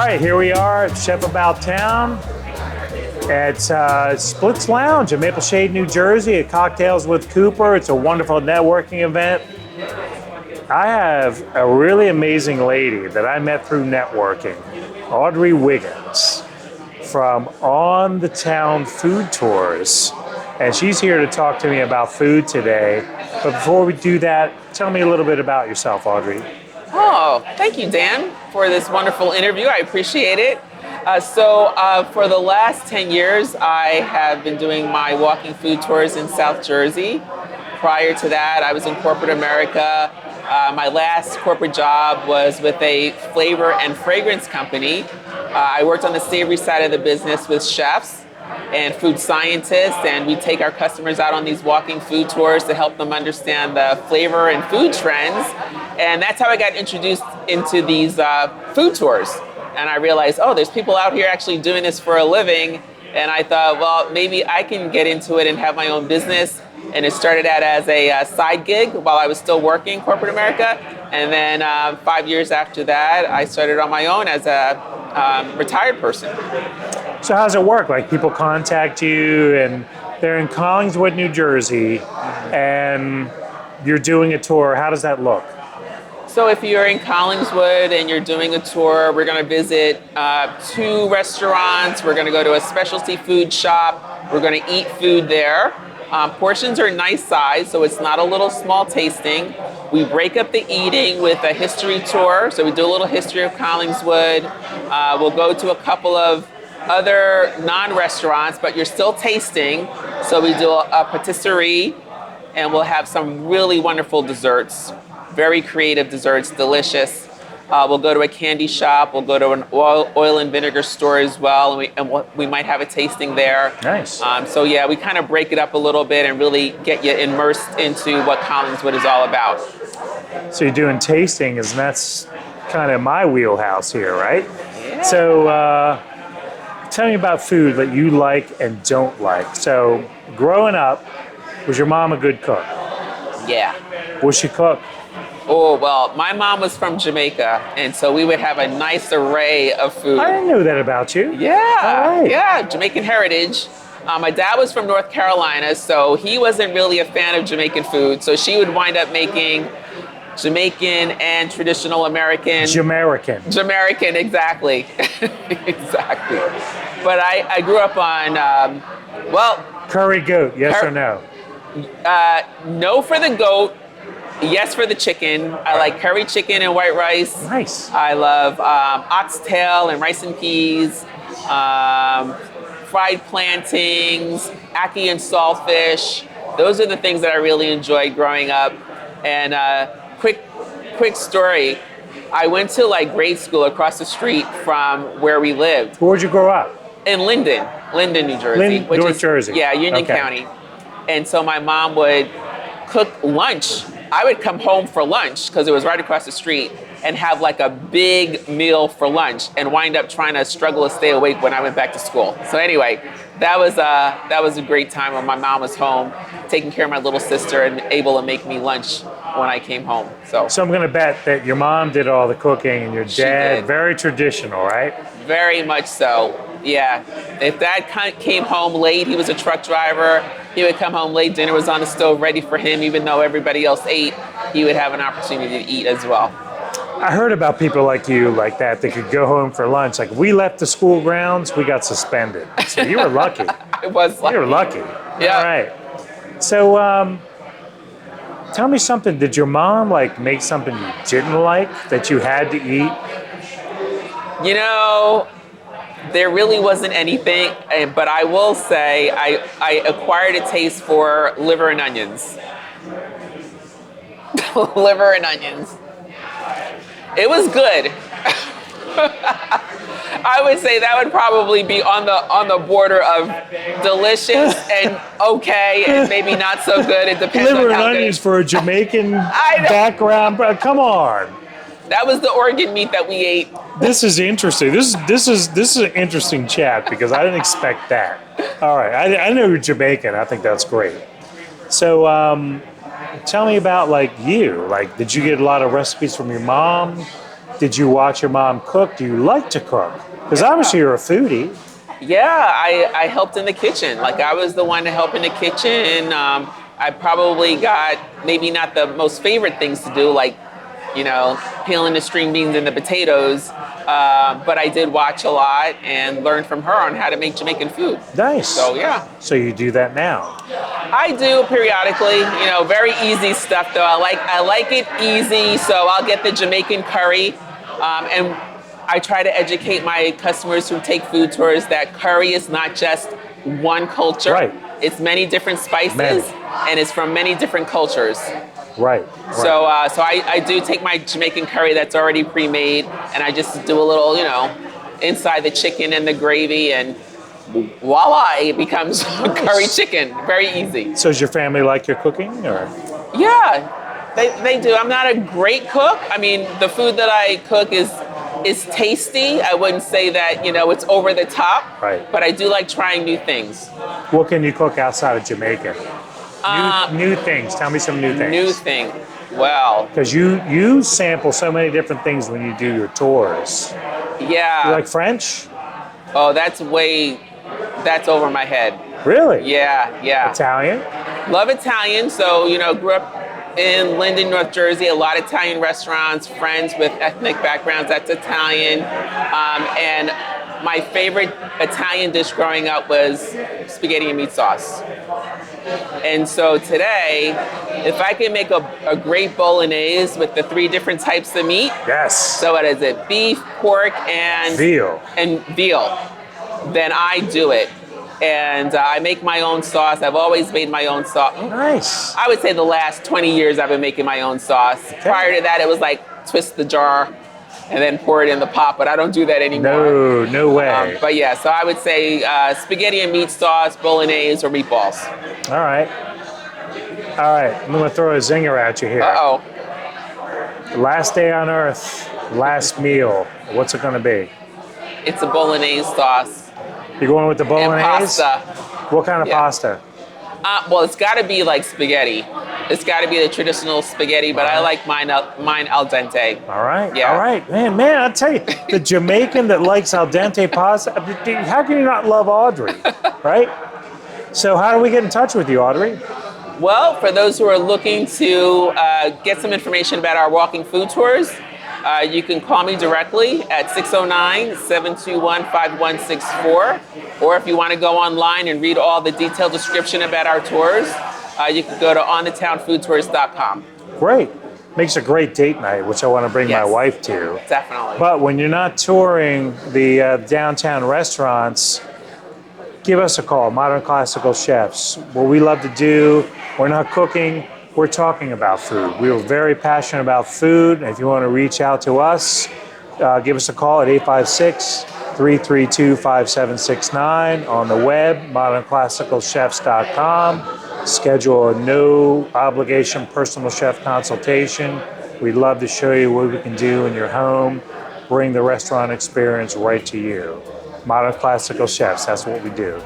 right, here we are at Chef About Town at Splitz Lounge in Maple Shade, New Jersey at Cocktails with Cooper. It's a wonderful networking event. I have a really amazing lady that I met through networking, Audrey Wiggins from On the Town Food Tours. And she's here to talk to me about food today. But before we do that, tell me a little bit about yourself, Audrey. Oh, thank you, Dan, for this wonderful interview. I appreciate it. For the last 10 years, I have been doing my walking food tours in South Jersey. Prior to that, I was in corporate America. My last corporate job was with a flavor and fragrance company. I worked on the savory side of the business with chefs and food scientists, and we take our customers out on these walking food tours to help them understand the flavor and food trends. And that's how I got introduced into these food tours. And I realized, oh, there's people out here actually doing this for a living. And I thought, well, maybe I can get into it and have my own business. And it started out as a side gig while I was still working corporate America. And then 5 years after that, I started on my own as a retired person. So how does it work? Like people contact you and they're in Collingswood, New Jersey, and you're doing a tour. How does that look? So if you're in Collingswood and you're doing a tour, we're going to visit 2 restaurants. We're going to go to a specialty food shop. We're going to eat food there. Portions are nice size, so it's not a little small tasting. We break up the eating with a history tour. So we do a little history of Collingswood. We'll go to a couple of other non-restaurants, but you're still tasting. So we do a patisserie, and we'll have some really wonderful desserts. Very creative desserts, delicious. We'll go to a candy shop. We'll go to an oil and vinegar store as well, and we might have a tasting there. Nice. So yeah, we kind of break it up a little bit and really get you immersed into what Collingswood is all about. So you're doing tastings, and that's kind of my wheelhouse here, right? Yeah. So tell me about food that you like and don't like. So growing up, was your mom a good cook? Yeah. What'd she cook? Oh, well, my mom was from Jamaica, and so we would have a nice array of food. I didn't know that about you. Yeah, All right. yeah, Jamaican heritage. My dad was from North Carolina, so he wasn't really a fan of Jamaican food, so she would wind up making Jamaican and traditional American. Jamaican, exactly. Exactly. But I grew up on, Curry goat, yes or no? No for the goat. Yes for the chicken. I like curry chicken and white rice. Nice. I love oxtail and rice and peas, fried plantains, ackee and saltfish. Those are the things that I really enjoyed growing up. And quick story, I went to like grade school across the street from where we lived. Where'd you grow up? In Linden, New Jersey. North Jersey. Yeah, Union County. And so my mom would cook lunch. I would come home for lunch because it was right across the street and have like a big meal for lunch and wind up trying to struggle to stay awake when I went back to school. So anyway, that was a great time when my mom was home taking care of my little sister and able to make me lunch when I came home. So I'm going to bet that your mom did all the cooking and your dad, very traditional, right? Very much so. Yeah. If Dad came home late, he was a truck driver. He would come home late, dinner was on the stove ready for him, even though everybody else ate, he would have an opportunity to eat as well. I heard about people like you, like that could go home for lunch. Like, we left the school grounds, we got suspended. So you were lucky. I was lucky. You were lucky. Yeah. All right. So tell me something. Did your mom like make something you didn't like that you had to eat? You know, there really wasn't anything, but I will say I acquired a taste for liver and onions. Liver and onions. It was good. I would say that would probably be on the border of delicious and okay and maybe not so good. It depends liver on how and onions good. For a Jamaican background. Come on. That was the organ meat that we ate. This is interesting. This is an interesting chat because I didn't expect that. All right, I know you're Jamaican. I think that's great. So tell me about like you. Like, did you get a lot of recipes from your mom? Did you watch your mom cook? Do you like to cook? Because obviously you're a foodie. Yeah, I helped in the kitchen. Like I was the one to help in the kitchen. I probably got maybe not the most favorite things to do, like, you know, peeling the string beans and the potatoes. But I did watch a lot and learn from her on how to make Jamaican food. Nice. So yeah. So you do that now? I do periodically, you know, very easy stuff though. I like it easy, so I'll get the Jamaican curry, and I try to educate my customers who take food tours that curry is not just one culture. Right. It's many different spices, and it's from many different cultures. Right. So I do take my Jamaican curry that's already pre-made, and I just do a little, you know, inside the chicken and the gravy, and voila, it becomes curry chicken. Very easy. So does your family like your cooking, or? Yeah, they do. I'm not a great cook. I mean, the food that I cook is tasty. I wouldn't say that, you know, it's over the top. Right. But I do like trying new things. What can you cook outside of Jamaica? New things. Tell me some new things. New thing. Well. Because you sample so many different things when you do your tours. Yeah. You like French? Oh, that's over my head. Really? Yeah. Italian? Love Italian. So, you know, grew up in Linden, North Jersey, a lot of Italian restaurants, friends with ethnic backgrounds that's Italian. And my favorite Italian dish growing up was spaghetti and meat sauce. And so today, if I can make a great bolognese with the 3 different types of meat. Yes. So what is it? Beef, pork, and veal. Then I do it. And I make my own sauce. I've always made my own sauce. Nice. I would say the last 20 years I've been making my own sauce. Okay. Prior to that, it was like twist the jar and then pour it in the pot, but I don't do that anymore. No way. But yeah, so I would say spaghetti and meat sauce, bolognese, or meatballs. All right. I'm going to throw a zinger at you here. Uh-oh. Last day on Earth, last meal. What's it going to be? It's a bolognese sauce. You're going with the bolognese? And pasta. What kind of pasta? Well, it's got to be like spaghetti. It's got to be the traditional spaghetti, but I like mine al dente. All right. Yeah. All right. Man, I'll tell you, the Jamaican that likes al dente pasta, how can you not love Audrey, right? So how do we get in touch with you, Audrey? Well, for those who are looking to get some information about our walking food tours, you can call me directly at 609-721-5164. Or if you want to go online and read all the detailed description about our tours, you can go to onthetownfoodtours.com. Great. Makes a great date night, which I want to bring my wife to. Definitely. But when you're not touring the downtown restaurants, give us a call, Modern Classical Chefs. What we love to do, we're not cooking, we're talking about food. We are very passionate about food. If you want to reach out to us, give us a call at 856-332-5769. On the web, modernclassicalchefs.com. Schedule a no obligation personal chef consultation. We'd love to show you what we can do in your home, bring the restaurant experience right to you. Modern Classical Chefs, that's what we do.